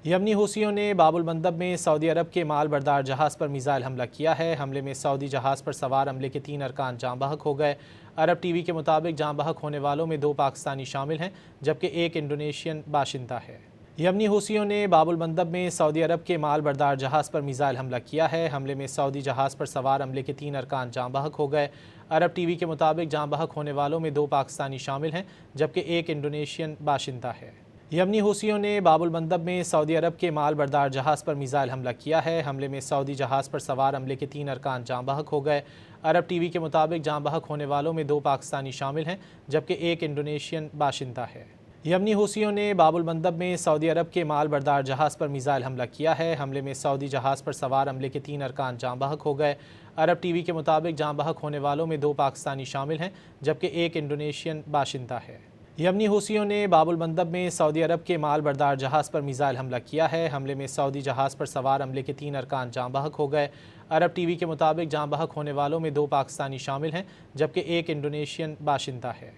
یمنی حوثیوں نے باب المندب میں سعودی عرب کے مال بردار جہاز پر میزائل حملہ کیا ہے۔ حملے میں سعودی جہاز پر سوار عملے کے 3 ارکان جاں بحق ہو گئے۔ عرب ٹی وی کے مطابق جاں بحق ہونے والوں میں 2 پاکستانی شامل ہیں جبکہ ایک انڈونیشین باشندہ ہے۔ یمنی حوثیوں نے باب المندب میں سعودی عرب کے مال بردار جہاز پر میزائل حملہ کیا ہے۔ حملے میں سعودی جہاز پر سوار عملے کے 3 ارکان جاں بحق ہو گئے۔ عرب ٹی وی کے مطابق جاں بحق ہونے والوں میں 2 پاکستانی شامل ہیں جبکہ ایک انڈونیشین باشندہ ہے۔ یمنی حوثیوں نے باب المندب میں سعودی عرب کے مال بردار جہاز پر میزائل حملہ کیا ہے۔ حملے میں سعودی جہاز پر سوار عملے کے 3 ارکان جاں بحق ہو گئے۔ عرب ٹی وی کے مطابق جاں بحق ہونے والوں میں 2 پاکستانی شامل ہیں جبکہ ایک انڈونیشین باشندہ ہے۔ یمنی حوثیوں نے باب المندب میں سعودی عرب کے مال بردار جہاز پر میزائل حملہ کیا ہے۔ حملے میں سعودی جہاز پر سوار عملے کے 3 ارکان جاں بحق ہو گئے۔ عرب ٹی وی کے مطابق جاں بحق ہونے والوں میں 2 پاکستانی شامل ہیں جبکہ ایک انڈونیشین باشندہ ہے۔ یمنی حوثیوں نے باب المندب میں سعودی عرب کے مال بردار جہاز پر میزائل حملہ کیا ہے۔ حملے میں سعودی جہاز پر سوار عملے کے 3 ارکان جاں بحق ہو گئے۔ عرب ٹی وی کے مطابق جاں بحق ہونے والوں میں 2 پاکستانی شامل ہیں جبکہ ایک انڈونیشین باشندہ ہے۔